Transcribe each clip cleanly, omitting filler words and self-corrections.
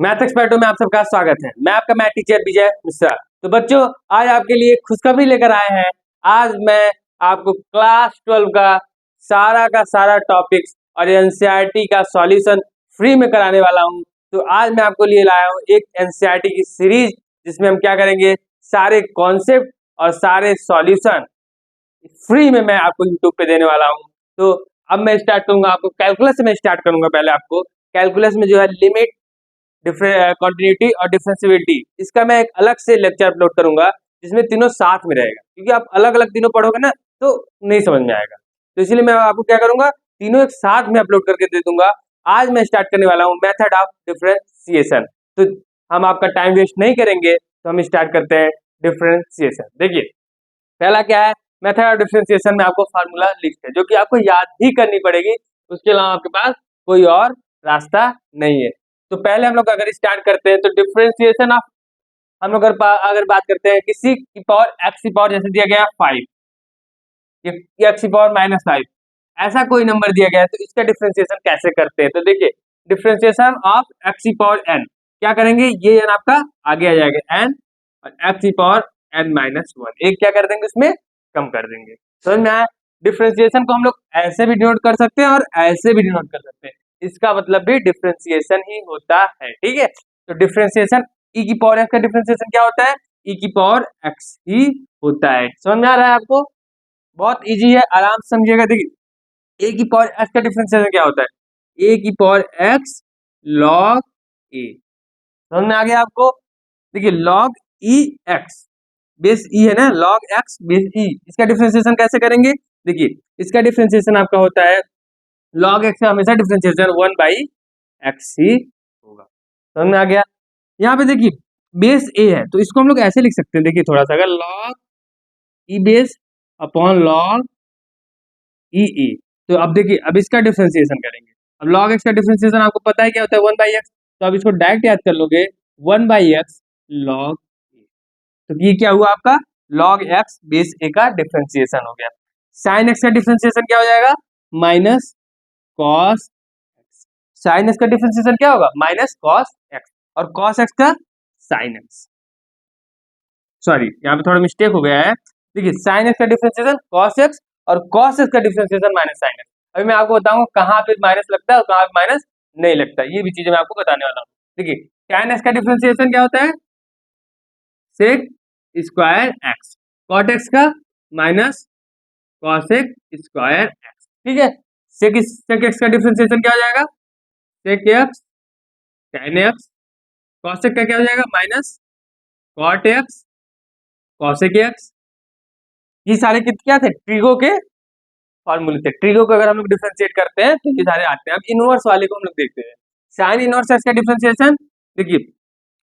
Math एक्सपर्टों में आप सबका स्वागत है। मैं आपका मैथ टीचर विजय मिश्रा। तो बच्चों, आज आपके लिए खुशखबरी लेकर आए हैं। आज मैं आपको क्लास 12 का सारा टॉपिक्स और एनसीईआरटी का सॉल्यूशन फ्री में कराने वाला हूं। तो आज मैं आपको लिए लाया हूं एक एनसीईआरटी की सीरीज, जिसमें हम क्या करेंगे, सारे कॉन्सेप्ट और सारे सॉल्यूशन फ्री में मैं आपको यूट्यूब पे देने वाला हूँ। तो अब मैं स्टार्ट करूंगा, आपको कैलकुलस से मैं स्टार्ट करूंगा। पहले आपको कैलकुलस में जो है लिमिट, कंटिन्यूटी और डिफरेंशिएबिलिटी, इसका मैं एक अलग से लेक्चर अपलोड करूंगा, जिसमें तीनों साथ में रहेगा। क्योंकि आप अलग अलग तीनों पढ़ोगे ना तो नहीं समझ में आएगा, तो इसलिए मैं आपको क्या करूंगा, तीनों एक साथ में अपलोड करके दे दूंगा। आज मैं स्टार्ट करने वाला हूँ मेथड ऑफ डिफरेंशिएशन। तो हम आपका टाइम वेस्ट नहीं करेंगे, तो हम स्टार्ट करते हैं डिफरेंशिएशन। देखिए, पहला क्या है, मेथड ऑफ डिफरेंशिएशन में आपको फार्मूला लिस्ट है, जो कि आपको याद ही करनी पड़ेगी। उसके अलावा आपके पास कोई और रास्ता नहीं है। तो पहले हम लोग अगर स्टार्ट करते हैं तो डिफरेंशिएशन ऑफ, हम लोग अगर बात करते हैं किसी की पावर एक्स की पावर, जैसे दिया गया 5, एक्स की पावर -5, ऐसा कोई नंबर दिया गया है, तो इसका डिफरेंशिएशन कैसे करते हैं। तो देखिए, डिफरेंशिएशन ऑफ एक्स की पावर n, क्या करेंगे, ये n आपका आगे आ जाएगा n, और एक्स की पावर n-1, एक क्या कर देंगे, उसमें कम कर देंगे। समझ में आया। डिफरेंशिएशन को हम लोग ऐसे भी डिनोट कर सकते हैं और ऐसे भी डिनोट कर सकते हैं, इसका मतलब भी डिफरेंशिएशन ही होता है। ठीक है, तो डिफरेंशिएशन e की पावर x का डिफरेंशिएशन क्या होता है, e की पावर x ही होता है। समझ में आ रहा है आपको, बहुत इजी है, आराम से समझिएगा। देखिए, ए की पावर एक्स का डिफरेंशिएशन क्या होता है, ए की पावर एक्स लॉग ए। समझ में आ गया आपको। देखिए, लॉग ई एक्स बेस ई है ना, लॉग एक्स बेस ई, इसका डिफरेंशिएशन कैसे करेंगे। देखिए, इसका डिफरेंशिएशन आपका होता है, लॉग एक्स का हमेशा डिफरेंशिएशन 1/x ही होगा। समझ में आ गया। यहाँ पे देखिए, बेस ए है, तो इसको हम लोग ऐसे लिख सकते हैं। देखिए थोड़ा सा, अगर log e base upon log e A, तो अब देखिए, अब इसका डिफरेंशिएशन करेंगे। अब लॉग एक्स का डिफरेंशिएशन आपको पता है क्या होता है, 1/x, तो अब इसको डायरेक्ट याद कर लोगे, 1/x लॉग ए। तो ये क्या हुआ आपका, log x बेस a का डिफरेंशिएशन हो गया। साइन x का डिफरेंशिएशन क्या हो जाएगा, minus cos x। Sine x का डिफरेंशिएशन क्या होगा, माइनस कॉस x, और कॉस x का साइन x। सॉरी, यहाँ पे थोड़ा मिस्टेक हो गया है। देखिए, साइन x का डिफरेंशिएशन कॉस x, और कॉस x का डिफरेंशिएशन माइनस साइन x। अभी मैं आपको बताऊंगा कहाँ पे माइनस लगता है और कहाँ पे माइनस नहीं लगता, ये भी चीजें मैं आपको बताने वाला हूँ। देखिए, tan x का डिफरेंशिएशन क्या होता है, sec square x, cot x का माइनस कॉसेक स्क्वायर एक्स। ठीक है, सेक एक्स का डिफरेंशिएशन क्या हो जाएगा, sec x tan x, cosec का क्या हो जाएगा, minus cot x cosec x. ये सारे क्या थे, ट्रिगो के फॉर्मूले थे। ट्रिगो को अगर हम लोग डिफरेंशिएट करते हैं तो ये सारे आते हैं। अब इनवर्स वाले को हम लोग देखते हैं। साइन इनवर्स एक्स का डिफरेंशिएशन, देखिए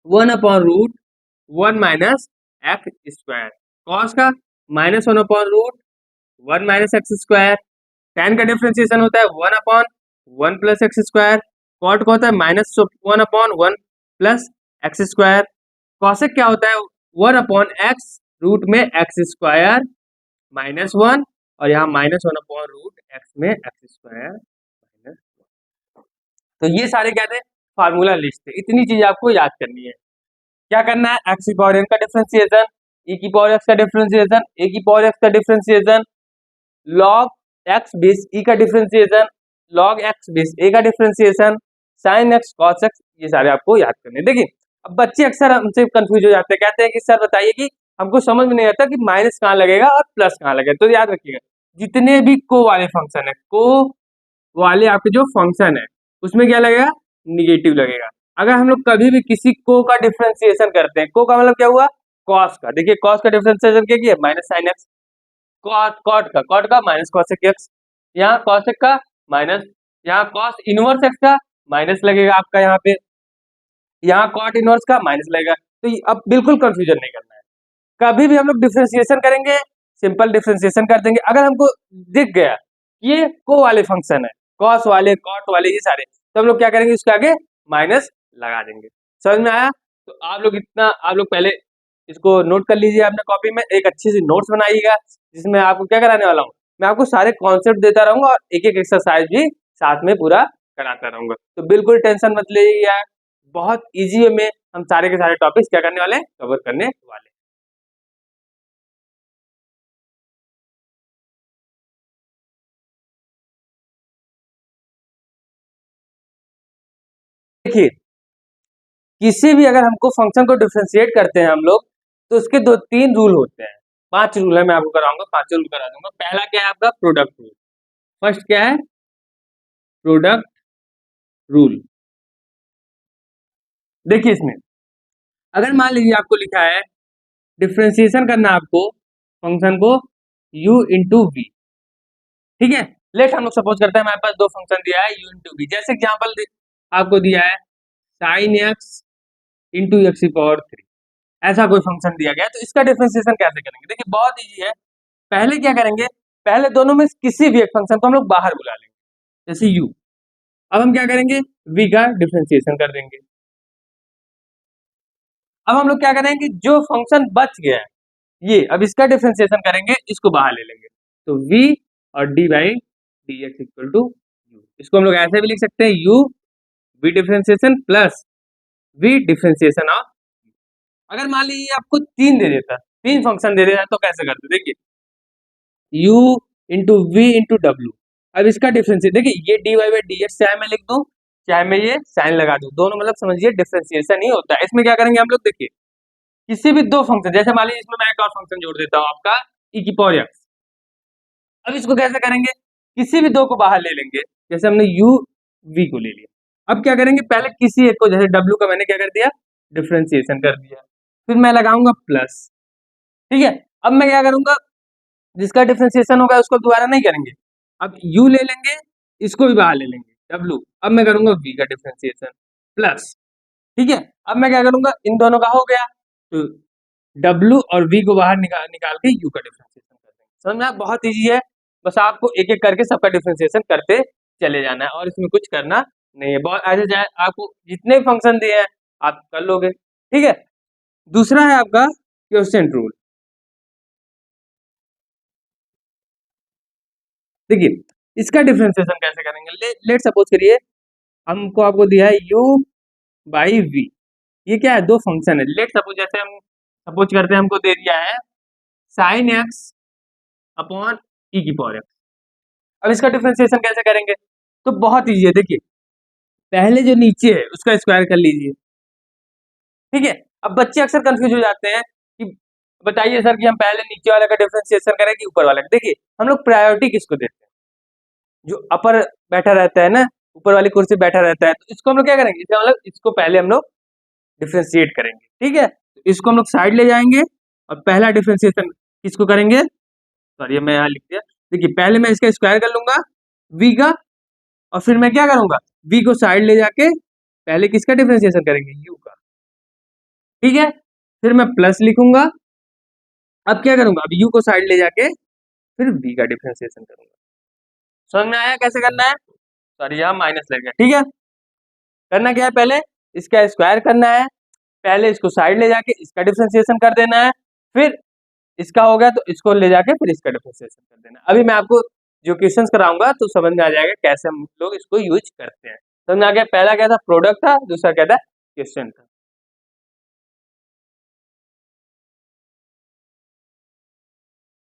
1/√1 माइनस एक्स स्क्वायर, कॉस का -1/√1 माइनस एक्स स्क्वायर, tan का डिफरेंशिएशन होता है 1/1 प्लस एक्स स्क्वायर, कॉट का होता है -1/1 प्लस एक्स स्क्वायर, कॉसेक क्या होता है 1/x रूट में एक्स स्क्वायर -1, और यहाँ -1/√x में एक्स स्क्वायर -1। तो ये सारे क्या थे, फार्मूला लिस्ट थे। इतनी चीज आपको याद करनी है। क्या करना है, एक्स की पावर n का डिफरेंशिएशन, e की पावर x का डिफरेंशिएशन, a की पावर x का differentiation, log x base e का differentiation, log x base a का differentiation, sin x cos x, ये सारे आपको याद करने हैं। देखिए, अब बच्चे अक्सर हमसे कंफ्यूज हो जाते हैं, कहते हैं कि सर बताइए कि हमको समझ में नहीं आता कि माइनस कहाँ लगेगा और प्लस कहाँ लगेगा। तो याद रखिएगा, जितने भी को वाले फंक्शन है, को वाले आपके जो फंक्शन है, उसमें क्या लगेगा, निगेटिव लगेगा। अगर हम लोग कभी भी किसी को का डिफरेंशिएशन करते हैं, को का मतलब क्या हुआ, कॉस का। देखिए, कॉस का डिफरेंशिएशन क्या किया, माइनस साइन एक्स, कॉट का माइनस कॉसेक एक्स, यहाँ कॉसेक का माइनस, यहाँ कॉस इनवर्स एक्स का माइनस लगेगा आपका, यहाँ पे यहाँ कॉट इनवर्स का माइनस लगेगा। तो अब बिल्कुल कंफ्यूजन नहीं करना है। कभी भी हम लोग डिफरेंशिएशन करेंगे, सिंपल डिफरेंशिएशन कर देंगे। अगर हमको दिख गया ये को वाले फंक्शन है, कॉस वाले कॉट वाले ये सारे, तो हम लोग क्या करेंगे, इसके आगे माइनस लगा देंगे। समझ में आया। तो आप लोग पहले इसको नोट कर लीजिए अपने कॉपी में, एक अच्छी सी नोट्स बनाइएगा, जिसमें आपको क्या कराने वाला हूँ, मैं आपको सारे कॉन्सेप्ट देता रहूंगा और एक एक एक्सरसाइज भी साथ में पूरा कराता रहूंगा। तो बिल्कुल टेंशन मत लीजिएगा, बहुत इजी वे में हम सारे के सारे टॉपिक्स क्या करने वाले हैं, कवर करने वाले हैं। देखिए, किसी भी अगर हमको फंक्शन को डिफरेंशिएट करते हैं हम लोग, तो उसके दो तीन रूल होते हैं, 5 रूल है, मैं आपको कराऊंगा, 5 रूल करा दूंगा। पहला क्या है आपका, प्रोडक्ट रूल। फर्स्ट क्या है, प्रोडक्ट रूल। देखिए इसमें अगर मान लीजिए आपको लिखा है डिफरेंशिएशन करना आपको फंक्शन को u इंटू वी, ठीक है। लेट हम लोग सपोज करते हैं हमारे पास दो फंक्शन दिया है u इंटू वी, जैसे एग्जाम्पल आपको दिया है साइन एक्स इंटू एक्स की पावर 3, ऐसा कोई फंक्शन दिया गया है, तो इसका डिफरेंशिएशन कैसे करेंगे। देखिए बहुत इजी है। पहले क्या करेंगे, पहले दोनों में किसी भी एक फंक्शन को हम लोग बाहर बुला लेंगे, जैसे u। अब हम क्या करेंगे, v का डिफरेंशिएशन कर देंगे। अब हम लोग क्या करेंगे, जो फंक्शन बच गया है ये, अब इसका डिफरेंशिएशन करेंगे, इसको बाहर ले लेंगे, तो v और d by d x equal to u. इसको हम लोग ऐसे भी लिख सकते हैं, u v differentiation plus v differentiation of. अगर मान लीजिए आपको तीन दे देता, तीन फंक्शन दे देता, तो कैसे करते, देखिए u इंटू वी इंटू डब्ल्यू। अब इसका डिफरेंशिएट देखिए, ये d y by d x चाहे मैं लिख दूं, चाहे मैं ये साइन लगा दूं, दोनों मतलब समझिए डिफरेंशिएशन ही होता है। इसमें क्या करेंगे हम लोग, देखिए किसी भी दो फंक्शन, जैसे मान लीजिए इसमें मैं एक और फंक्शन जोड़ देता हूँ आपका e की पावर x। अब इसको कैसे करेंगे, किसी भी दो को बाहर ले लेंगे, जैसे हमने u v को ले लिया। अब क्या करेंगे, पहले किसी एक को, जैसे w का मैंने क्या कर दिया, डिफरेंशिएशन कर दिया, फिर मैं लगाऊंगा प्लस, ठीक है। अब मैं क्या करूंगा, जिसका डिफरेंशिएशन होगा उसको दोबारा नहीं करेंगे, अब u ले लेंगे, इसको भी बाहर ले लेंगे w। अब मैं करूंगा v का डिफरेंशिएशन प्लस, ठीक है। अब मैं क्या करूंगा, इन दोनों का हो गया, तो w और v को बाहर निकाल निकाल के u का डिफरेंशिएशन कर देंगे। समझ में आया? बहुत ईजी है, बस आपको एक एक करके सबका डिफरेंशिएशन करते चले जाना है, और इसमें कुछ करना नहीं है। बहुत ऐसे जाए, आपको जितने फंक्शन दिए हैं आप कर लोगे, ठीक है। दूसरा है आपका क्वेश्चन रूल। देखिए इसका डिफरेंशिएशन कैसे करेंगे, लेट सपोज करिए हमको आपको दिया है u बाई v, ये क्या है, दो फंक्शन है। लेट सपोज जैसे हम सपोज करते हैं हमको दे दिया है साइन एक्स अपॉन ई की पावर एक्स। अब इसका डिफरेंशिएशन कैसे करेंगे, तो बहुत ईजी है। देखिए पहले जो नीचे है उसका स्क्वायर कर लीजिए, ठीक है। अब बच्चे अक्सर कंफ्यूज हो जाते हैं कि बताइए सर कि हम पहले नीचे वाले का डिफरेंशिएशन करें कि ऊपर वाले का। देखिए हम लोग प्रायोरिटी किसको देते हैं, जो अपर बैठा रहता है ना, ऊपर वाली कुर्सी बैठा रहता है, तो इसको हम लोग क्या करेंगे, इसका मतलब इसको पहले हम लोग डिफरेंशिएट करेंगे, ठीक है। तो इसको हम लोग साइड ले जाएंगे और पहला डिफरेंशिएशन किसको करेंगे, सॉरी मैं यहाँ लिख दिया। देखिए पहले मैं इसका स्क्वायर कर लूंगा v का, और फिर मैं क्या करूंगा, v को साइड ले जाके पहले किसका डिफरेंशिएशन करेंगे, u का, ठीक है। फिर मैं प्लस लिखूंगा, अब क्या करूंगा, अब u को साइड ले जाके फिर v का डिफरेंशिएशन करूंगा। समझ में आया कैसे करना है, सॉरी यहाँ माइनस लग गया, ठीक है। करना क्या है, पहले इसका स्क्वायर करना है, पहले इसको साइड ले जाके इसका डिफरेंशिएशन कर देना है, फिर इसका हो गया तो इसको ले जाके फिर इसका डिफरेंशिएशन कर देना है। अभी मैं आपको जो क्वेश्चंस कराऊंगा तो समझ में आ जाएगा कैसे हम लोग इसको यूज करते हैं। समझ में आ गया, पहला क्या था, प्रोडक्ट था, दूसरा क्या था, क्वेश्चन था।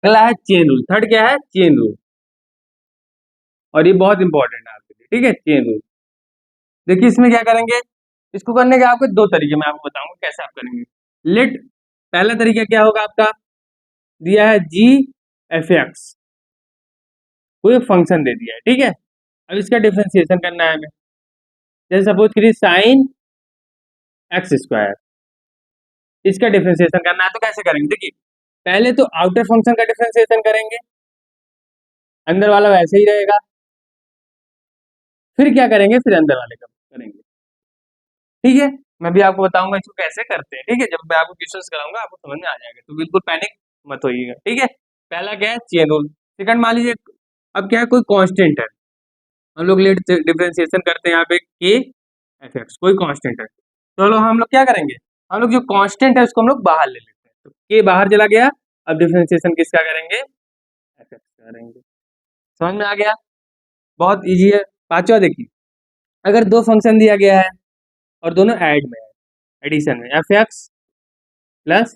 अगला है चेन रूल, थर्ड क्या है, चेन रूल, और ये बहुत इंपॉर्टेंट है आपके लिए, ठीक है। चेन रूल, देखिए इसमें क्या करेंगे, इसको करने के आपको दो तरीके मैं आपको बताऊंगा कैसे आप करेंगे। लेट पहला तरीका क्या होगा आपका, दिया है जी एफ एक्स, कोई फंक्शन दे दिया है, ठीक है। अब इसका डिफरेंशिएशन करना है हमें, जैसे सपोज करिए साइन एक्स स्क्वायर, इसका डिफरेंशिएशन करना है, तो कैसे करेंगे, देखिए पहले तो आउटर फंक्शन का डिफरेंशिएशन करेंगे, अंदर वाला वैसे ही रहेगा, फिर क्या करेंगे, फिर अंदर वाले का करेंगे, ठीक है। मैं भी आपको बताऊंगा इसको कैसे करते हैं, ठीक है। जब मैं आपको क्वेश्चंस कराऊंगा आपको समझ में आ जाएगा, तो बिल्कुल पैनिक मत होइएगा, ठीक है। पहला क्या है, चेन रूल। सेकंड मान लीजिए अब क्या है, कोई कांस्टेंट है, हम लोग लेट डिफरेंशिएशन करते हैं यहाँ पे के एफ एक्स, कोई कांस्टेंट है, तो हम लोग क्या करेंगे, हम लोग जो कांस्टेंट है उसको हम लोग बाहर ले लेते हैं, तो के बाहर चला गया, अब डिफरेंशिएशन किसका करेंगे, एफ एक्स करेंगे। समझ में आ गया, बहुत इजी है। पांचवा देखिए, अगर दो फंक्शन दिया गया है और दोनों ऐड में है, एडिशन में, एफ एक्स प्लस।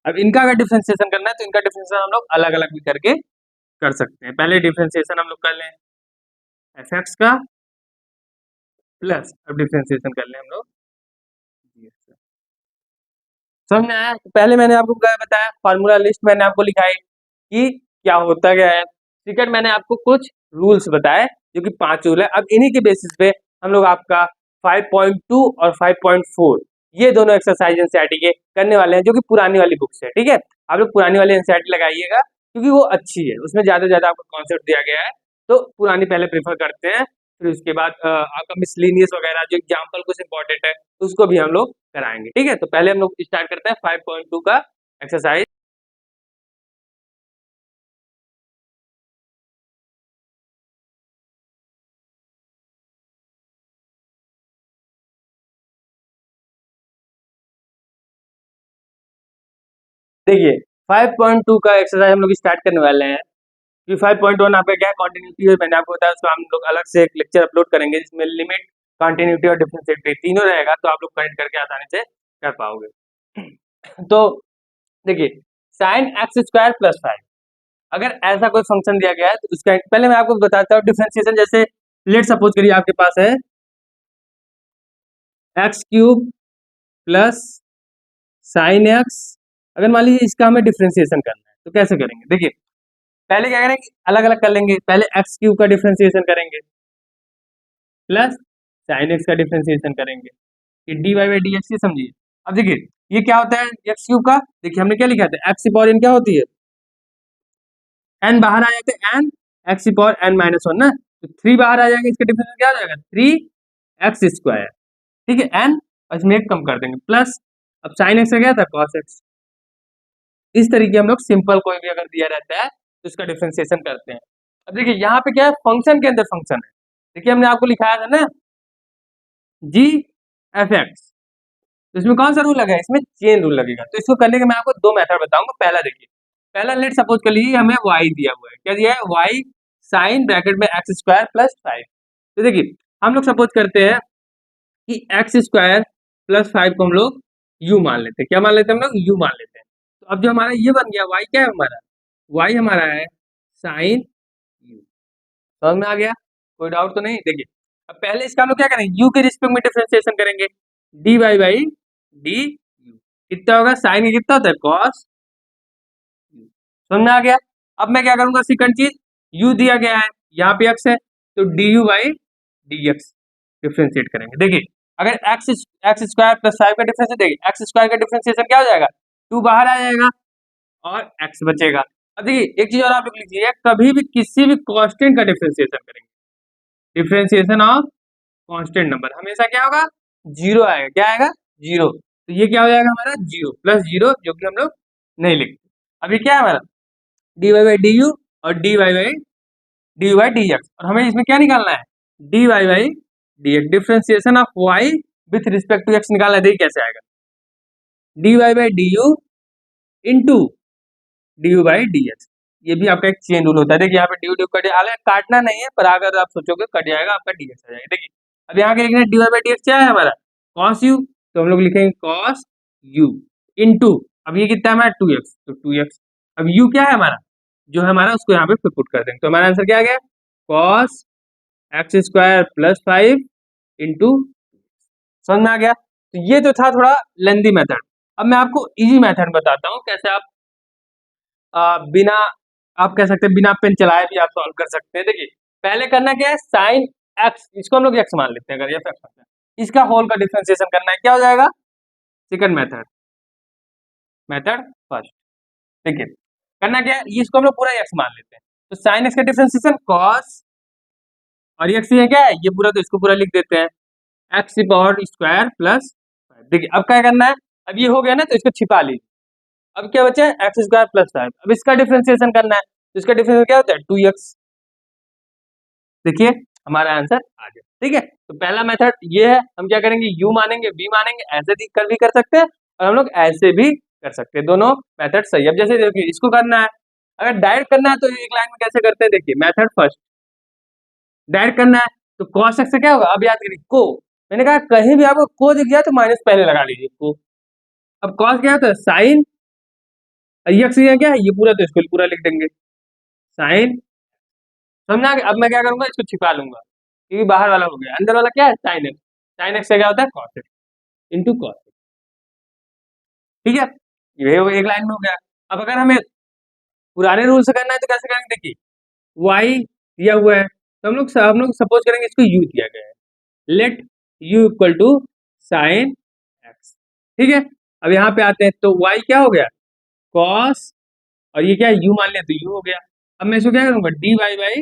अब इनका अगर डिफ्रेंसिएशन करना है तो इनका डिफ्रेंसिएशन हम लोग अलग अलग भी करके कर सकते हैं। पहले डिफ्रेंसिएशन हम लोग कर लें एफ एक्स का, प्लस अब डिफ्रेंसिएशन कर लें हम लोग dx का। समझ में आया? तो पहले मैंने आपको क्या बताया, फार्मूला लिस्ट मैंने आपको लिखाई कि क्या होता क्या है। सेकंड मैंने आपको कुछ रूल्स बताए जो कि 5 रूल है। अब इन्हीं के बेसिस पे हम लोग आपका 5.2 और 5.4 ये दोनों एक्सरसाइज एनसीईआरटी के करने वाले हैं, जो कि पुरानी वाली बुक से। ठीक है, आप लोग पुरानी वाली एनसीईआरटी लगाइएगा क्योंकि वो अच्छी है, उसमें ज्यादा से ज्यादा आपको कॉन्सेप्ट दिया गया है, तो पुरानी पहले प्रेफर करते हैं। फिर उसके बाद आपका मिसलिनियस वगैरह जो एग्जाम्पल कुछ इंपॉर्टेंट है उसको भी हम लोग कराएंगे। ठीक है, तो पहले हम लोग स्टार्ट करते हैं 5.2 का एक्सरसाइज। देखिए 5.2 का एक्सरसाइज हम लोग स्टार्ट करने वाले हैं कि 5.1 आपका क्या कंटिन्यूटी है, मैंने आपको बताया, उसको हम लोग अलग से एक लेक्चर अपलोड करेंगे जिसमें लिमिट, कंटिन्यूटी और डिफरेंशिएट तीनों रहेगा, तो आप लोग कनेक्ट करके आसानी से कर पाओगे। तो देखिए साइन एक्स स्क्वायर प्लस 5, अगर ऐसा कोई फंक्शन दिया गया है तो उसका पहले मैं आपको बताता हूँ डिफरेंशिएशन। जैसे लेट सपोज करिए आपके पास है x cube plus sine x, अगर मान लीजिए इसका हमें डिफरेंशिएशन करना है तो कैसे करेंगे। देखिए पहले क्या करेंगे, अलग अलग कर लेंगे। पहले एक्स क्यूब का डिफरेंशिएशन करेंगे प्लस साइन एक्स का डिफरेंशिएशन करेंगे, कि d y by d x, ये समझिए। अब देखिए ये क्या होता है एक्स क्यूब का, देखिए हमने क्या लिखा था, एक्स की पावर एन क्या होती है, एन बाहर आ जाते हैं, एन एक्स की पावर एन माइनस वन ना, तो 3 बाहर आ जाएगा, इसका डिफरेंस क्या हो जाएगा 3 एक्स स्क्वायर। ठीक है, एन और इसमें एक कम कर देंगे प्लस, अब साइन एक्स का क्या था कॉस एक्स। इस तरीके हम लोग सिंपल कोई भी अगर दिया रहता है तो इसका डिफरेंशिएशन करते हैं। अब देखिए यहाँ पे क्या है, फंक्शन के अंदर फंक्शन है। देखिए हमने आपको लिखाया था ना जी एफ एक्स, तो इसमें कौन सा रूल लगा है, इसमें चेन रूल लगेगा। तो इसको करने के मैं आपको दो मेथड बताऊंगा। पहला देखिए, पहला लेट सपोज कर लीजिए हमें y दिया हुआ है, क्या दिया है y साइन ब्रैकेट में एक्स स्क्वायर प्लस 5। तो देखिए हम लोग सपोज करते हैं कि एक्स स्क्वायर प्लस 5 को हम लोग u मान लेते हैं। क्या मान लेते हैं हम लोग, u मान लेते हैं। तो अब जो हमारा ये बन गया y, क्या है हमारा y हमारा है साइन u। समझ में आ गया, कोई डाउट तो नहीं। देखिए अब पहले इसका हम लोग क्या करेंगे, u के रिस्पेक्ट में डिफरेंशिएशन करेंगे, d y by d u कितना होगा, साइन का कितना होता है कॉस। समझ में आ गया। अब मैं क्या करूंगा, सेकंड चीज u दिया गया है, यहाँ पे x है, तो D u by d x differentiate करेंगे। देखिए अगर एक्स एक्स स्क्वायर प्लस 5 का डिफरेंस, देखिए एक्स स्क्वायर का डिफरेंशिएशन क्या हो जाएगा, 2 बाहर आ जाएगा और x बचेगा। अब देखिए एक चीज और आप लोग लिखिए, कभी भी किसी भी कांस्टेंट का डिफरेंशिएशन करेंगे, डिफरेंशिएशन ऑफ कांस्टेंट नंबर, हमेशा क्या होगा, जीरो आएगा। क्या आएगा, जीरो। तो ये क्या हो जाएगा हमारा, जीरो प्लस जीरो, जो कि हम लोग नहीं लिखते। अभी क्या है हमारा d y by d u और d y by d u by d x, और हमें इसमें क्या निकालना है, d y by d x. Differentiation of y with respect to x निकालना है। देखिए कैसे आएगा, d y by d u into d u by d x. ये भी आपका एक चेन रूल होता है। देखिए यहाँ पे डी यू कट, हालांकि काटना नहीं है, पर अगर आप सोचोगे कट जाएगा आपका डी एक्स आ जाएगा। देखिए अब यहाँ के लिखना d y by d x क्या है हमारा कॉस यू, तो हम लोग लिखेंगे कॉस यू इंटू, अब ये कितना है हमारा 2x, तो 2x। अब u क्या है हमारा, जो है हमारा उसको यहाँ पे पुट कर देंगे, तो हमारा आंसर क्या आ गया cos x square plus 5 into. समझ में आ गया। तो ये तो था थोड़ा लेंदी मेथड। अब मैं आपको इजी मेथड बताता हूँ कैसे आप बिना, आप कह सकते हैं बिना पेन चलाए भी आप सॉल्व कर सकते हैं। देखिए पहले करना क्या है, साइन एक्स, इसको हम लोग एक्स मान लेते हैं, अगर ये एक्स है, इसका होल का डिफरेंशिएशन करना है, क्या हो जाएगा सेकंड मेथड, मेथड फर्स्ट। देखिए करना क्या है, इसको हम लोग पूरा एक्स मान लेते हैं, तो साइन एक्स का डिफरेंशिएशन कॉस, और एक्स ये क्या है ये पूरा, तो इसको पूरा लिख देते हैं एक्स की पावर स्क्वायर प्लस। देखिए अब क्या करना है, अब ये हो गया ना, तो इसको छिपा लीजिए। अब क्या बचा है एक्स स्क्वायर प्लस 5, अब इसका डिफरेंशिएशन करना है, तो इसका डिफरेंशिएशन क्या होता है 2x। देखिए हमारा आंसर आ गया। ठीक है, तो पहला मेथड ये है, हम क्या करेंगे u मानेंगे v मानेंगे, ऐसे भी कर सकते हैं और हम लोग ऐसे भी कर सकते हैं, दोनों मेथड सही है। अब जैसे देखिए इसको करना है, अगर डायरेक्ट करना है तो एक लाइन में कैसे करते हैं, देखिए मेथड फर्स्ट, डायरेक्ट करना है तो cos x से क्या होगा, अब याद करिए को, मैंने कहा कहीं भी आपको को दिख गया तो माइनस पहले लगा लीजिए को। अब कॉस क्या होता है, साइन, यक्स क्या है, ये पूरा तो इसको पूरा लिख देंगे साइन। समझा कि अब मैं क्या करूंगा, इसको छिपा लूंगा क्योंकि बाहर वाला हो गया, अंदर वाला क्या है साइन एक्स। साइन एक्स से क्या होता है कॉस एक्स इंटू कॉस। ठीक है, ये एक लाइन में हो गया। अब अगर हमें पुराने रूल से करना है तो कैसे करेंगे, देखिए वाई दिया हुआ है तो हम लोग सपोज करेंगे इसको यू दिया गया है, let u equal to sine x. ठीक है, अब यहाँ पे आते हैं तो वाई क्या हो गया कॉस, और ये क्या है यू मान लिया तो यू हो गया। अब मैं इसको क्या करूंगा d y by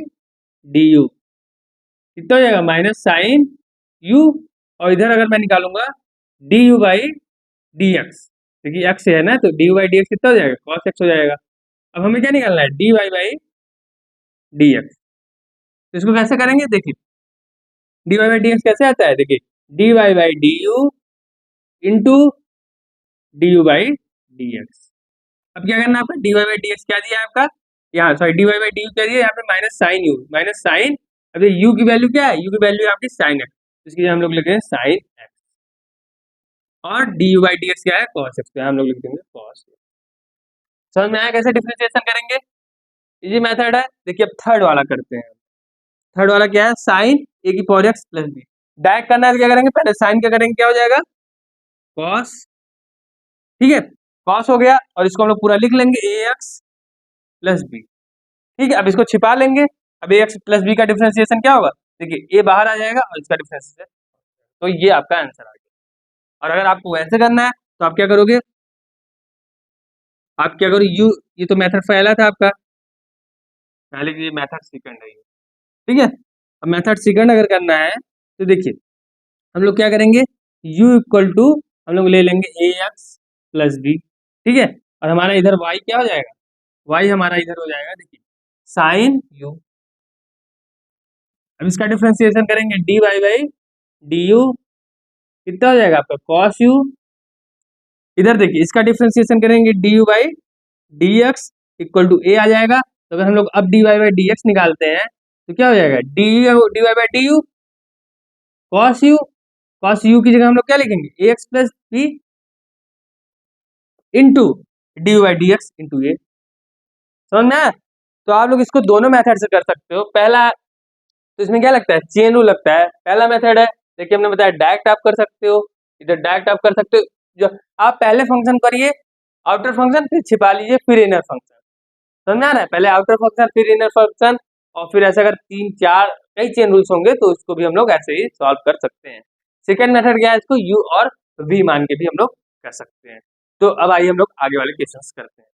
d u, कितना हो जाएगा माइनस साइन यू, और इधर अगर मैं निकालूंगा D u by d x, क्योंकि एक्स है ना तो D u by d x कितना हो जाएगा कॉस एक्स हो जाएगा। अब हमें क्या निकालना है d y by d x, तो इसको कैसे करेंगे देखिए, d y by d x कैसे आता है, देखिए d y by d u into d u by d x. अब क्या करना है आपका d y by d x क्या दिया है आपका, यहाँ sorry d y by d u क्या दिया यहाँ पे minus sine u, minus sine. अब ये यू की वैल्यू क्या है, यू की वैल्यू है आपकी साइन एक्स, इसके लिए हम लोग लिख रहे हैं साइन एक्स, और D u by d x क्या है कॉस एक्स, हम लोग लिख देंगे कॉस। समझ में आया कैसे डिफरेंशिएशन करेंगे, इजी मेथड है। देखिए अब थर्ड वाला करते हैं। थर्ड वाला क्या है साइन ए की power x plus B, direct करना है तो क्या करेंगे पहले साइन क्या करेंगे क्या हो जाएगा कॉस। ठीक है, कॉस हो गया और इसको हम लोग पूरा लिख लेंगे ए एक्स प्लस बी। ठीक है, अब इसको छिपा लेंगे। अब ए एक्स प्लस बी का डिफरेंशिएशन क्या होगा, देखिए ए बाहर आ जाएगा और इसका डिफरेंशिएशन, तो ये आपका आंसर आ गया। और अगर आपको वैसे करना है तो आप क्या करोगे, आप क्या करो यू, ये तो मेथड पहला था आपका, पहले की मेथड सेकंड है ये। ठीक है, अब मेथड सेकंड अगर करना है तो देखिए हम लोग क्या करेंगे u इक्वल टू हम लोग ले लेंगे ए एक्स प्लस बी। ठीक है, और हमारा इधर y क्या हो जाएगा, y हमारा इधर हो जाएगा देखिए साइन u। अब इसका डिफरेंशिएशन करेंगे d y by d u, कितना हो जाएगा आपका कॉस यू। इधर देखिए इसका डिफरेंशिएशन करेंगे d u by d x equal to A आ जाएगा। तो अगर हम लोग अब d y by d x निकालते हैं तो क्या हो जाएगा d y by d u cos u, cos u की जगह हम लोग क्या लिखेंगे a x plus b into d y d x into a. समझ में आया? तो आप लोग इसको दोनों मेथड से कर सकते हो। पहला तो इसमें क्या लगता है चेन रूल लगता है, पहला मेथड है। देखिए हमने बताया डायरेक्ट आप कर सकते हो, इधर डायरेक्ट आप कर सकते हो। जो आप पहले फंक्शन करिए आउटर फंक्शन, फिर छिपा लीजिए, फिर इनर फंक्शन। समझ में आ रहा है, पहले आउटर फंक्शन फिर इनर फंक्शन, और फिर ऐसे अगर 3 4 कई चेन रूल्स होंगे तो इसको भी हम लोग ऐसे ही सॉल्व कर सकते हैं। सेकेंड मेथड क्या है, इसको यू और वी मान के भी हम लोग कर सकते हैं। तो अब आइए हम लोग आगे वाले क्वेश्चंस करते हैं।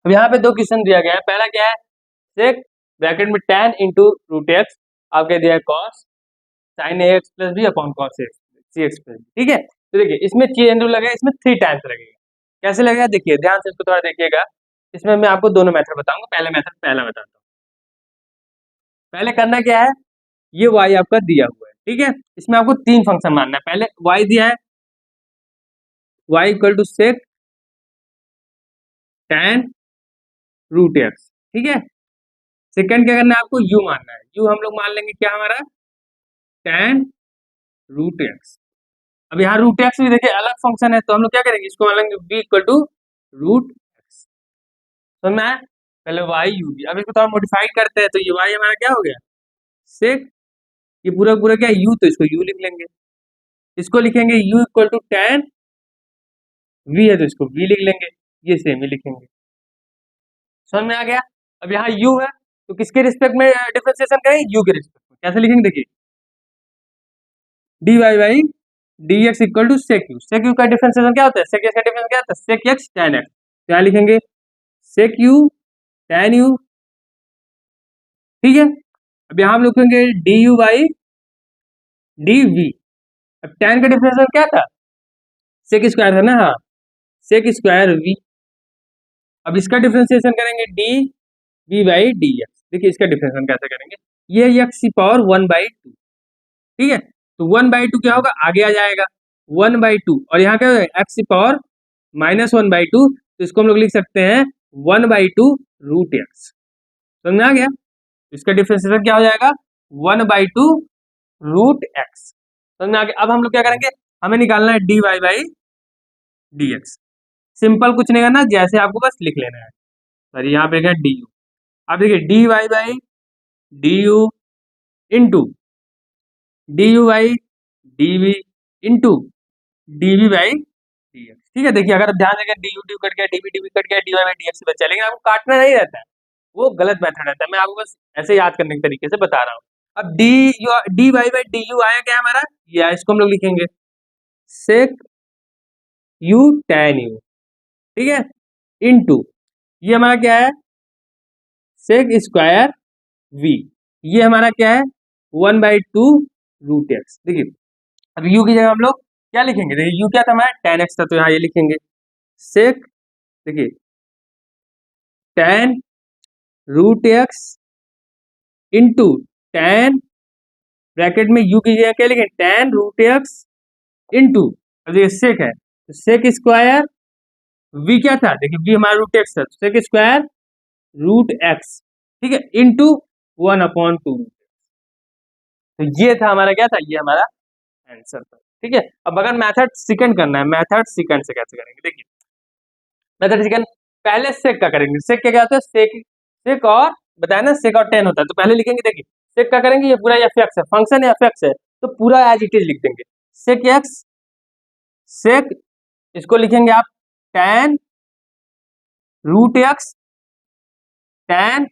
अब यहाँ पे दो क्वेश्चन दिया गया है। पहला क्या है सेक ब्रैकेट में tan इंटू रूट एक्स, आपके दिया है cos sine a x plus b upon cos x c x plus b. ठीक है, तो देखिए इसमें चेन रूल लगेगा, इसमें 3 टाइम्स लगेगा। कैसे लगेगा देखिए ध्यान से इसको थोड़ा देखिएगा। इसमें मैं आपको दोनों मेथड बताऊंगा, पहले मेथड पहला बताता हूँ। पहले करना क्या है, ये y आपका दिया हुआ है। ठीक है, इसमें आपको 3 फंक्शन मानना है। पहले y दिया है y equal to sec tan root x. ठीक है, सेकंड क्या करना है आपको u मानना है। u हम लोग मान लेंगे क्या हमारा tan रूट एक्स। अब यहाँ रूट एक्स भी देखिए अलग फंक्शन है, तो हम लोग क्या करेंगे इसको मान लेंगे v equal to root x. समझ में आया? पहले y u भी, अब इसको थोड़ा मॉडिफाई करते हैं तो ये y हमारा क्या हो गया सेक, ये पूरा पूरा क्या u, तो इसको u लिख लेंगे। इसको लिखेंगे u equal to tan v है तो इसको v लिख लेंगे, ये सेम ही लिखेंगे। समझ में आ गया? अब यहाँ u है तो किसके रिस्पेक्ट में डिफरेंशिएशन करेंगे, u के रिस्पेक्ट में। कैसे लिखेंगे देखिए d y by d x equal to sec u. Sec u का डिफरेंशिएशन क्या होता है, सेक एक्स का डिफरेंशिएशन क्या होता है सेक एक्स tan एक्स। क्या लिखेंगे सेक यू tan यू। ठीक है, अब यहाँ हम लिखेंगे d u by d v. अब tan का डिफरेंशिएशन क्या था सेक स्क्वायर था ना, हाँ सेक स्क्वायर वी। अब इसका डिफरेंशिएशन करेंगे d v by d x. देखिए इसका डिफरेंशिएशन कैसे करेंगे, ये एक्स की पावर 1/2, ठीक है, तो 1/2 क्या होगा, आगे आ जाएगा 1/2, और यहाँ क्या होगा एक्स की पावर -1/2, तो इसको हम लोग लिख सकते हैं 1/2 रूट एक्स। समझ में आ गया, इसका डिफरेंशिएशन क्या हो जाएगा 1/2 रूट एक्स। समझ में आ गया। अब हम लोग क्या करेंगे, हमें निकालना है dy/dx। सिंपल कुछ नहीं करना, जैसे आपको बस लिख लेना है, सॉरी यहाँ पे क्या du। अब देखिए dy/du into du/dv into dv/dx, ठीक है। देखिए अगर आप ध्यान देंगे du कट गया, dv कट गया, dy/dx से बचा, लेकिन आपको काटना नहीं रहता है, वो गलत मेथड रहता है। मैं आपको बस ऐसे याद करने के तरीके से बता रहा हूँ। अब dy/du आया क्या हमारा, या इसको हम लोग लिखेंगे sec u tan u, ठीक है, इनटू ये हमारा क्या है sec स्क्वायर v, ये हमारा क्या है 1/2 रूट एक्स। देखिए अब u की जगह हम लोग क्या लिखेंगे, देखिए u क्या था हमारा tan x था, तो यहाँ ये लिखेंगे sec, देखिए tan root x into tan, bracket में u की जगह क्या लिखें tan रूट एक्स इंटू, अब देखिए सेक है तो सेक स्क्वायर v क्या था, देखिए v हमारा रूट एक्स था, सेक स्क्वायर रूट एक्स, ठीक है, इंटू 1/2। तो ये था हमारा क्या था, ये हमारा आंसर था, ठीक है। अब अगर मेथड सेकंड करना है, मेथड सेकंड से कैसे करेंगे, देखिए मेथड सेकंड पहले सेक का करेंगे। सेक क्या होता है, सेक सेक और बताया ना, सेक और टेन होता है, तो पहले लिखेंगे, देखिए सेक का करेंगे, ये पूरा एफ एक्स है, फंक्शन एफ एक्स है, तो पूरा एज इट इज लिख देंगे सेक एक्स सेक, इसको लिखेंगे आप tan root x tan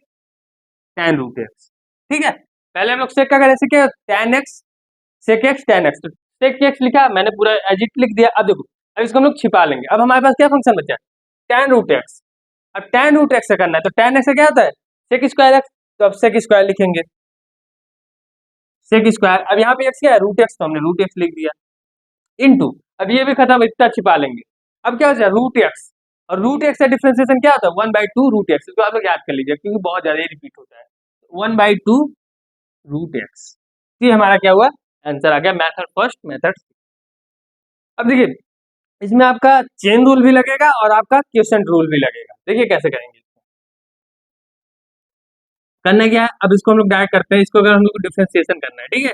tan root x, ठीक है। पहले हम लोग सेक का करें, क्या tan x sec x tan x, तो सेक एक्स लिखा मैंने पूरा एज इट लिख दिया। अब देखो अब इसको हम लोग छिपा लेंगे, अब हमारे पास क्या फंक्शन बचा है tan रूट एक्स। अब tan रूट एक्स से करना है, तो tan एक्स का क्या होता है सेक स्क्वायर एक्स, तो अब सेक स्क्वायर लिखेंगे सेक स्क्वायर, अब यहाँ पे एक्स क्या है रूट एक्स, तो हमने रूट एक्स लिख दिया इनटू, अब ये भी खत्म, इतना छिपा लेंगे। अब क्या होता है रूट एक्स, और रूट एक्स का डिफरेंशिएशन क्या होता है 1/2 रूट एक्स, इसको आप लोग याद कर लीजिए क्योंकि बहुत ज्यादा रिपीट होता है 1/2 रूट एक्स। ये हमारा क्या हुआ आंसर आ गया, मेथड फर्स्ट मेथड। अब देखिए इसमें आपका चेन रूल भी लगेगा और आपका क्वेश्चन रूल भी लगेगा। देखिए कैसे करेंगे, करना क्या है, अब इसको हम लोग डायरेक्ट करते हैं, इसको अगर हम लोग को डिफरेंशिएशन करना है, ठीक है,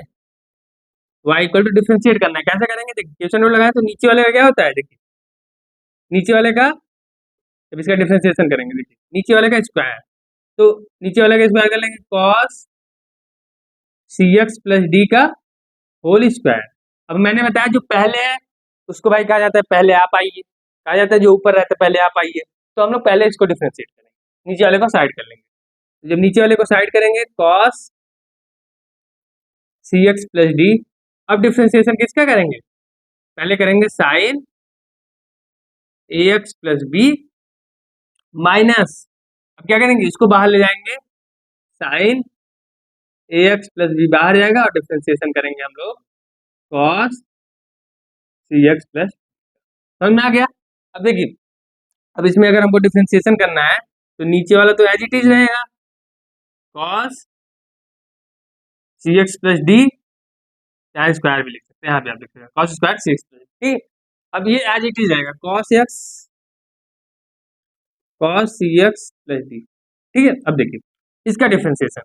y इक्वल टू डिफरेंशिएट करना है, कैसे करेंगे, देखिए क्वेश्चन रूल लगाए तो नीचे वाले का क्या होता है, देखिए नीचे वाले का, जब इसका डिफरेंशिएशन करेंगे, देखिए नीचे वाले का स्क्वायर, तो नीचे वाले का स्क्वायर कर लेंगे cos cx प्लस डी का होल स्क्वायर। अब मैंने बताया जो पहले है उसको भाई कहा जाता है पहले आप आइए, कहा जाता है जो ऊपर रहता है पहले आप आइए, तो हम लोग पहले इसको डिफरेंशिएट करेंगे, नीचे वाले को साइड कर लेंगे। जब नीचे वाले को साइड करेंगे cos cx प्लस डी, अब डिफरेंशिएशन किसका करेंगे, पहले करेंगे sine ax plus B minus, अब क्या करेंगे इसको बाहर ले जाएंगे, साइन ax प्लस बी बाहर जाएगा और डिफरेंशिएशन करेंगे हम लोग cos cx प्लस, समझ में आ गया। अब देखिए अब इसमें अगर हमको डिफरेंशिएशन करना है तो नीचे वाला तो एज इट इज रहेगा cos cx प्लस डी, चाहे स्क्वायर भी लिख सकते हैं, यहाँ पे आप लिख सकते हैं cos स्क्वायर cx प्लस, ठीक। अब ये एज इट इज रहेगा cos cx प्लस डी, ठीक है। अब देखिए इसका डिफरेंशिएशन,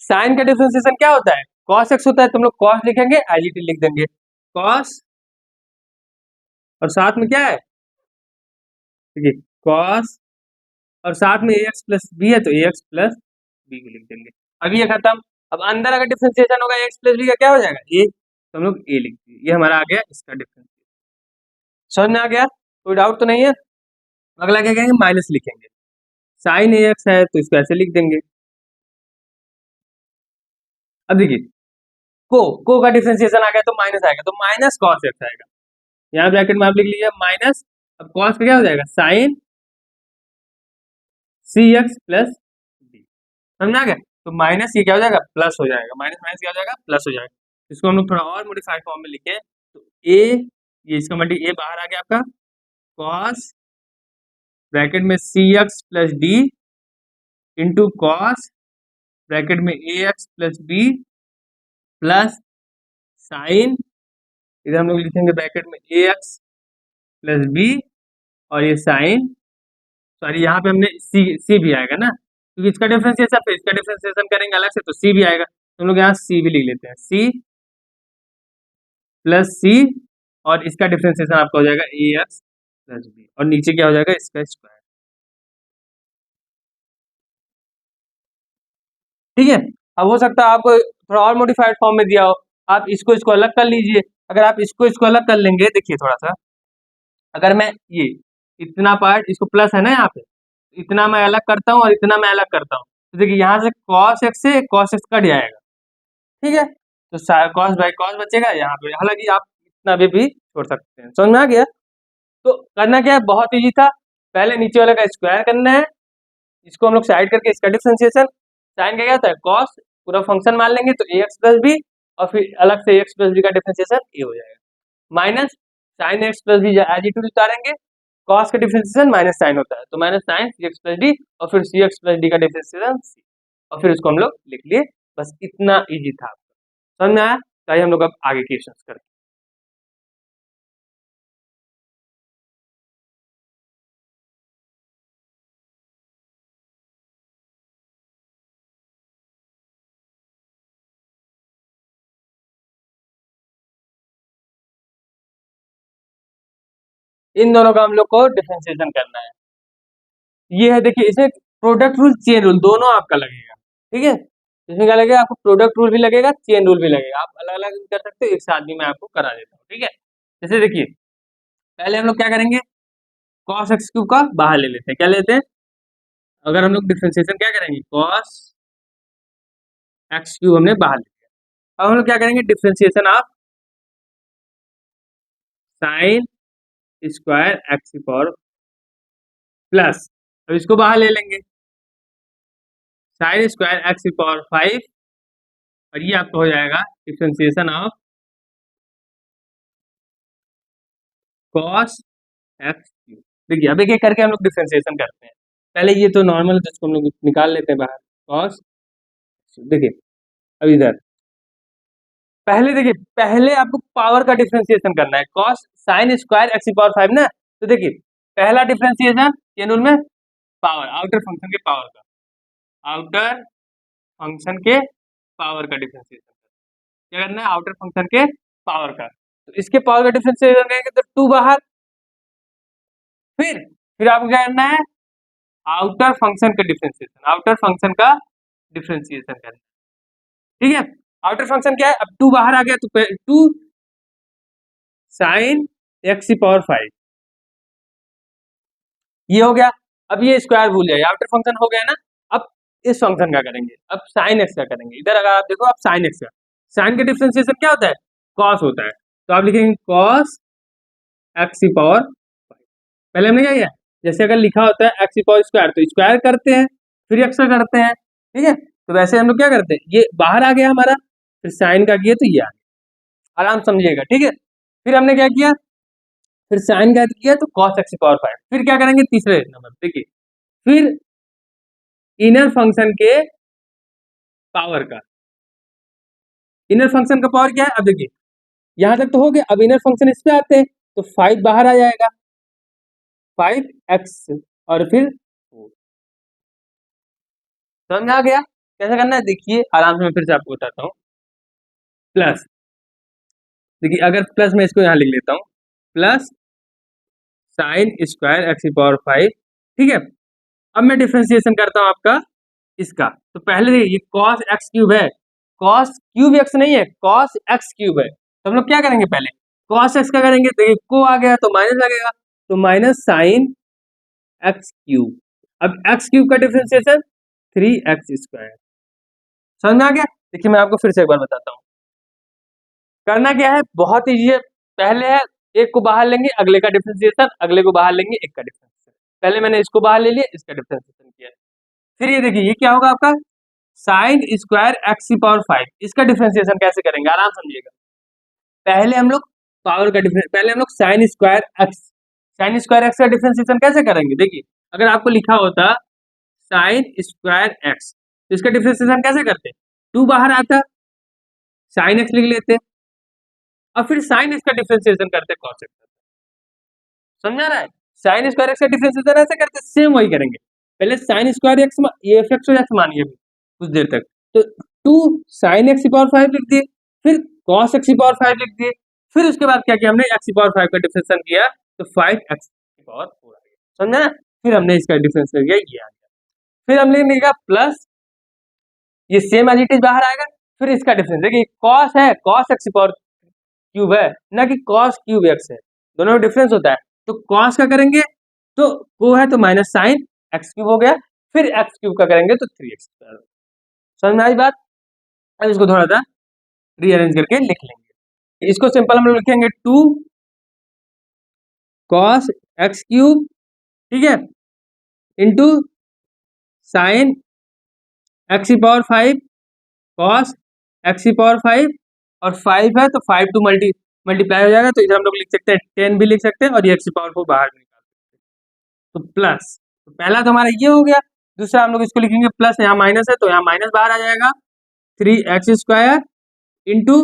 साइन का डिफरेंशिएशन क्या होता है cos x होता है, तो हम लोग cos लिखेंगे एज इट इज लिख देंगे cos, और साथ में क्या है देखिए cos, और साथ में ax प्लस बी है तो ax प्लस बी को लिख देंगे। अब ये खत्म, अब अंदर अगर डिफरेंशिएशन होगा x प्लस बी का क्या हो जाएगा a, तो हम लोग a लिख दिए, ये हमारा आ गया इसका डिफरेंशिएशन। समझ में आ गया, कोई डाउट तो नहीं है। अगला क्या करेंगे माइनस लिखेंगे, साइन ax है तो इसको ऐसे लिख देंगे। अब देखिए को का डिफरेंशिएशन आ गया तो माइनस आएगा, तो माइनस कॉस एक्स आएगा, यहाँ ब्रैकेट में आप लिख लीजिए माइनस, अब कॉस का क्या हो जाएगा sign c x plus D, समझ आ गया। तो माइनस ये क्या हो जाएगा प्लस हो जाएगा, माइनस माइनस क्या हो जाएगा प्लस हो जाएगा। इसको हम लोग थोड़ा और मॉडिफाइड फॉर्म में लिखे तो ए, ये इसका मल्टी ए बाहर आ गया आपका कॉस ब्रैकेट में c x plus d into cos bracket में a x plus b plus sine, इधर हम लोग लिखेंगे ब्रैकेट में ए एक्स प्लस बी और ये साइन, सॉरी यहाँ पे हमने सी सी भी आएगा ना, क्योंकि इसका डिफरेंशिएशन पे इसका डिफरेंशिएशन करेंगे अलग से तो सी भी आएगा, तो हम लोग यहाँ सी भी लिख लेते हैं, सी प्लस सी और इसका डिफरेंशिएशन आपका हो जाएगा ए एक्स प्लस बी और नीचे क्या हो जाएगा इसका स्क्वायर। ठीक है, अब हो सकता है आपको थोड़ा और मॉडिफाइड फॉर्म में दिया हो, आप इसको अलग कर लीजिए। अगर आप इसको अलग कर लेंगे, देखिए थोड़ा सा, अगर मैं ये इतना पार्ट इसको प्लस है ना यहाँ पे, इतना मैं अलग करता हूँ और इतना मैं अलग करता हूँ, तो देखिए यहाँ से कॉस एक्स से कॉस एक्स कट जाएगा। ठीक है, तो कॉस बाई कॉस बचेगा यहाँ पे, हालांकि आप इतना भी छोड़ सकते हैं। समझ में आ गया? तो करना क्या है, बहुत इजी था, पहले नीचे वाले का स्क्वायर करना है, इसको हम लोग साइड करके इसका डिफरेंशिएशन, साइन का क्या था कॉस, पूरा फंक्शन मान लेंगे तो ए एक्स प्लस बी और फिर अलग से एक्स प्लस बी का डिफरेंशिएशन ए हो जाएगा, minus sine x plus b as it is उतारेंगे, कॉस का डिफरेंशिएशन माइनस साइन होता है तो minus sine c x plus d और फिर सी एक्स प्लस डी का डिफरेंशिएशन सी, और फिर उसको हम लोग लिख लिए, बस इतना इजी था। समझ में आया? चाहिए हम लोग अब आगे क्वेश्चन करते हैं। इन दोनों का हम लोग को डिफरेंशिएशन करना है। ये है, देखिए इसमें प्रोडक्ट रूल चेन रूल दोनों आपका लगेगा। ठीक है, इसमें क्या लगेगा आपको, प्रोडक्ट रूल भी लगेगा, चेन रूल भी लगेगा, आप अलग अलग कर सकते हो, एक साथ भी मैं आपको करा देता हूँ। ठीक है, जैसे देखिए पहले हम लोग क्या करेंगे, कॉस एक्स क्यूब का बाहर ले लेते हैं, क्या लेते हैं, अगर हम लोग डिफरेंशिएशन क्या करेंगे, कॉस एक्स क्यूब हमने बाहर ले लिया, अब हम लोग क्या करेंगे, differentiation of sine square x की पावर प्लस, अब इसको बाहर ले लेंगे, साइन स्क्वायर एक्स की पावर 5 और ये आपको हो जाएगा differentiation of cos x cube. देखिए अब एक एक करके हम लोग डिफरेंशिएशन करते हैं, पहले ये तो नॉर्मल है तो इसको हम लोग निकाल लेते हैं बाहर, कॉस, देखिए अब इधर पहले देखिए, पहले आपको पावर का डिफरेंशिएशन करना है, कॉस साइन स्क्वायर एक्स की पावर 5 ना, तो देखिए पहला डिफरेंशिएशन चेन रूल में पावर, आउटर फंक्शन के पावर का, आउटर फंक्शन के पावर का डिफरेंशिएशन क्या करना है, आउटर फंक्शन के पावर का, तो इसके पावर का डिफरेंशिएशन करेंगे तो 2 बाहर, फिर आपको क्या करना है, आउटर फंक्शन का डिफरेंशिएशन, आउटर फंक्शन का डिफरेंशिएशन करना है। ठीक है, आउटर फंक्शन क्या है, अब 2 बाहर आ गया तो 2 साइन एक्स की पावर 5 ये हो गया, अब ये स्क्वायर भूल जाइए, आउटर फंक्शन हो गया ना, अब इस फंक्शन का करेंगे, अब साइन एक्स का करेंगे, इधर अगर आप देखो आप साइन एक्स का, साइन का डिफरेंशिएशन क्या होता है, कॉस होता है, तो आप लिखेंगे कॉस एक्स की पावर 5, पहले हमने क्या किया, जैसे अगर लिखा होता है एक्स की पावर स्क्वायर तो स्क्वायर करते हैं फिर एक्स का करते हैं। ठीक है, तो वैसे हम लोग क्या करते हैं, ये बाहर आ गया हमारा, फिर साइन का किया तो ये आ गया, आराम समझिएगा। ठीक है, फिर हमने क्या किया, फिर साइन का किया तो कॉस एक्स की पावर 5, फिर क्या करेंगे तीसरे नंबर, देखिए फिर इनर फंक्शन के पावर का, इनर फंक्शन का पावर क्या है, अब देखिए यहां तक तो हो गया, अब इनर फंक्शन इस पे आते हैं तो 5 बाहर आ जाएगा, 5x और फिर 4, समझ आ गया कैसे करना है, देखिए आराम से मैं फिर से आपको बताता हूँ, प्लस देखिए अगर प्लस मैं इसको यहाँ लिख लेता हूँ, प्लस साइन स्क्वायर एक्स की पावर 5। ठीक है, अब मैं डिफरेंशिएशन करता हूँ आपका इसका, तो पहले देखिए ये कॉस एक्स क्यूब है, कॉस क्यूब एक्स नहीं है, कॉस एक्स क्यूब है, तो हम लोग क्या करेंगे, पहले कॉस एक्स का करेंगे, देखिए को आ गया तो माइनस लगेगा, तो माइनस साइन एक्स क्यूब, अब एक्स क्यूब का डिफरेंशिएशन 3x स्क्वायर, समझ में आ गया। देखिए मैं आपको फिर से एक बार बताता हूँ, करना क्या है, बहुत ईजी है, पहले है एक को बाहर लेंगे, अगले का डिफरेंशिएशन, अगले को बाहर लेंगे, एक का डिफरेंशिएशन, पहले मैंने इसको बाहर ले लिया, इसका डिफरेंशिएशन किया, फिर ये देखिए ये क्या होगा आपका साइन स्क्वायर एक्स की पावर 5, इसका डिफरेंशिएशन कैसे करेंगे, आराम समझिएगा, पहले हम लोग पावर का डिफरेंस, पहले हम लोग साइन स्क्वायर एक्स का डिफरेंशिएशन कैसे करेंगे, देखिए अगर आपको लिखा होता साइन स्क्वायर एक्स। तो इसका डिफरेंशिएशन कैसे करते? 2 बाहर आता, साइन एक्स लिख लेते और फिर साइन एक्स का डिफरेंशिएशन करते कॉस एक्स। समझा रहा है? साइन स्क्वायर एक्स का डिफरेंशिएशन ऐसे करते, सेम वही करेंगे। पहले साइन स्क्वायर एक्स ये एफ एक्स मानिए कुछ देर तक, तो 2 साइन एक्स की पावर 5 लिख दिए, फिर कॉस एक्स की पावर 5 लिख दिए, फिर उसके बाद क्या किया हमने, एक्स की पावर 5 का डिफरेंशिएशन किया तो 5 एक्स की पावर 4 आ गया। समझा ना? फिर हमने इसका डिफरेंशिएशन किया, ये आ गया। फिर हमने लिखा प्लस, ये सेम एज इट इज बाहर आएगा, फिर इसका डिफरेंस देखिए, कॉस है, कॉस एक्स की पावर क्यूब है ना कि कॉस क्यूब एक्स है, दोनों में डिफरेंस होता है। तो कॉस का करेंगे तो वो है तो माइनस साइन एक्स क्यूब हो गया, फिर एक्स क्यूब का करेंगे तो 3x। समझ में आई बात? अब इसको थोड़ा सा रीअरेंज करके लिख लेंगे। इसको सिंपल हम लोग लिखेंगे 2 कॉस एक्स क्यूब, ठीक है, इंटू साइन एक्स की पावर 5 कॉस एक्स की पावर 5, और 5 है तो 5 टू मल्टीप्लाई हो जाएगा, तो इधर हम लोग लिख सकते हैं 10 भी लिख सकते हैं, और ये एक्स की पावर 4 बाहर भी निकाल सकते हैं। तो प्लस, तो पहला तो हमारा ये हो गया, दूसरा हम लोग इसको लिखेंगे प्लस, यहाँ माइनस है तो यहाँ माइनस बाहर आ जाएगा, 3x square into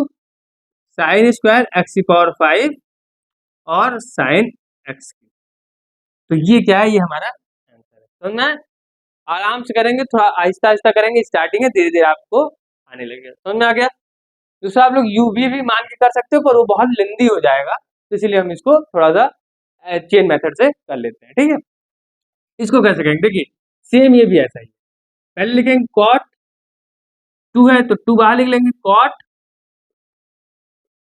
sine square x की पावर 5 और साइन एक्स की। तो ये क्या है, ये हमारा आंसर है। समझना है? आराम से करेंगे, थोड़ा आहिस्ता आहिस्ता करेंगे, स्टार्टिंग है, धीरे धीरे आपको आने लगेगा। समझ में आ गया? दूसरा आप लोग यूवी भी मान के कर सकते हो, पर वो बहुत लेंदी हो जाएगा, तो इसीलिए हम इसको थोड़ा सा चेन मेथड से कर लेते हैं। ठीक है, इसको कैसे करेंगे, देखिए सेम ये भी ऐसा ही, पहले लिखेंगे कॉट 2 है तो 2 बाहर लिख लेंगे, कॉट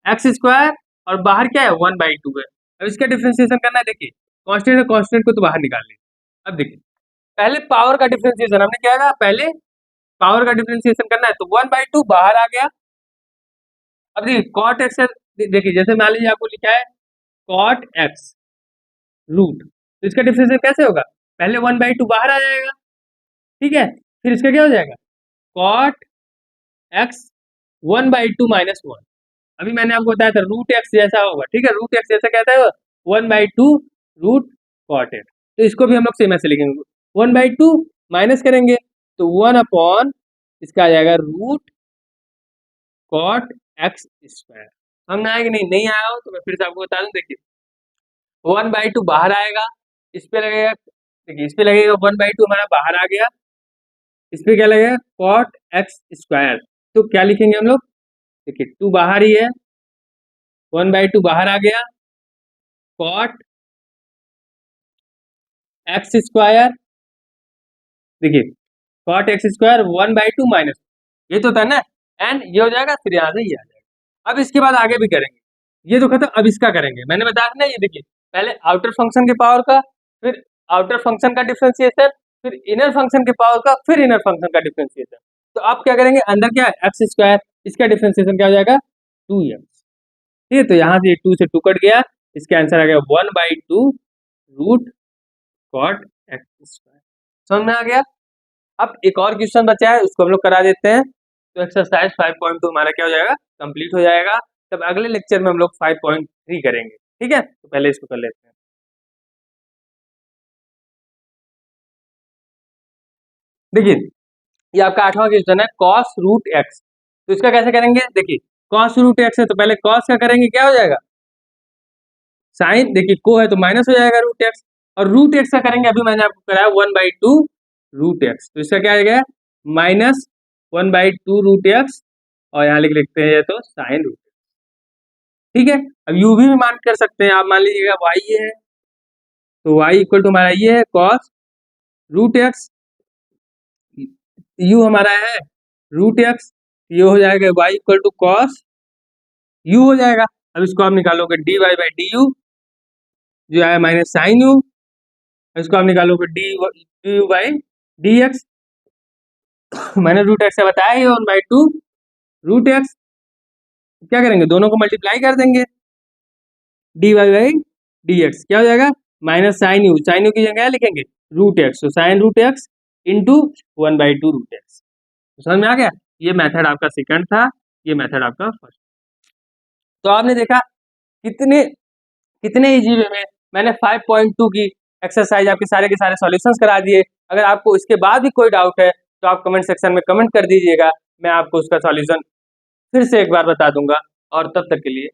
एक्स स्क्वायर, और बाहर क्या है 1/2 है। अब इसका डिफरेंशिएशन करना है, देखिए कांस्टेंट है, कांस्टेंट को तो बाहर निकाल लेंगे। अब देखिए पहले पावर का डिफरेंशिएशन हमने क्या है, पहले पावर का डिफरेंशिएशन करना है, तो 1/2 बाहर आ गया। अब देखिए कॉट एक्स, देखिए जैसे मान लीजिए आपको लिखा है कॉट एक्स रूट, तो इसका डिफरेंशिएशन कैसे होगा, पहले 1/2 बाहर आ जाएगा, ठीक है, फिर इसका क्या हो जाएगा कॉट एक्स 1/2 माइनस 1। अभी मैंने आपको बताया था रूट एक्स जैसा होगा, ठीक है, रूट एक्स जैसा कहता है 1/2 रूट कॉट एक्स, तो इसको भी हम लोग सेम ऐसे लिखेंगे, 1/2 माइनस करेंगे तो 1 अपॉन इसका आ जाएगा रूट कॉट एक्स स्क्वायर। समझ में आया कि नहीं? नहीं आया हो तो मैं फिर से आपको बता दूं, देखिए 1/2 बाहर आएगा, इस पे लगेगा, देखिए इस पे लगेगा 1/2 हमारा बाहर आ गया, इस पे क्या लगेगा कॉट एक्स स्क्वायर, तो क्या लिखेंगे हम लोग, देखिए 2 बाहर ही है, 1/2 बाहर आ गया, कॉट एक्स स्क्वायर, देखिए कॉट एक्स स्क्वायर 1/2 माइनस, ये तो था ना, एंड ये हो जाएगा, फिर यहाँ से ये आ जाएगा। अब इसके बाद आगे भी करेंगे, ये तो खत्म, अब इसका करेंगे, मैंने बताया ना, ये देखिए पहले आउटर फंक्शन के पावर का, फिर आउटर फंक्शन का डिफरेंशिएशन, फिर इनर फंक्शन के पावर का, फिर इनर फंक्शन का डिफरेंशिएशन। तो आप क्या करेंगे, अंदर क्या है एक्स स्क्वायर, इसका डिफरेंशिएशन क्या हो जाएगा 2x, ठीक है, तो यहाँ से 2 से 2 कट गया, इसका आंसर आ गया 1/2 रूट कॉट एक्स स्क्वायर। समझ में आ गया? अब एक और क्वेश्चन बचा है, उसको हम लोग करा देते हैं, तो एक्सरसाइज 5.2 हमारा क्या हो जाएगा, कंप्लीट हो जाएगा। तब अगले लेक्चर में हम लोग 5.3 करेंगे, ठीक है, तो पहले इसको कर लेते हैं। देखिए ये आपका 8वां क्वेश्चन है, कॉस रूट एक्स, तो इसका कैसे करेंगे, देखिए कॉस रूट एक्स है तो पहले कॉस का करेंगे, क्या हो जाएगा साइन, देखिए को है तो माइनस हो जाएगा रूट एक्स, और रूट एक्स का करेंगे, अभी मैंने आपको कराया 1/2 रूट एक्स, तो इसका क्या आ जाएगा माइनस 1/2 रूट एक्स, और यहाँ लिख लिखते हैं तो साइन रूट, ठीक है। अब यू भी मान कर सकते हैं आप, मान लीजिएगा वाई ये है, तो वाई इक्वल टू हमारा ये है कॉस रूट एक्स, यू हमारा है रूट एक्स, ये हो जाएगा y equal to cos u हो जाएगा। अब इसको आप निकालोगे d y by d u, जो है माइनस साइन यू, इसको आप निकालोगे d u by d x, मैंने रूट एक्स से बताया ही 1/2 रूट एक्स, क्या करेंगे दोनों को मल्टीप्लाई कर देंगे, d y by d x क्या हो जाएगा माइनस साइन यू की जगह लिखेंगे रूट एक्स, तो sine root x into 1/2 root x. समझ में आ गया? ये मेथड आपका सेकंड था, ये मेथड आपका फर्स्ट। तो आपने देखा कितने कितने इजी वे में मैंने 5.2 की एक्सरसाइज आपके सारे के सारे सॉल्यूशंस करा दिए। अगर आपको इसके बाद भी कोई डाउट है तो आप कमेंट सेक्शन में कमेंट कर दीजिएगा, मैं आपको उसका सॉल्यूशन फिर से एक बार बता दूंगा। और तब तक के लिए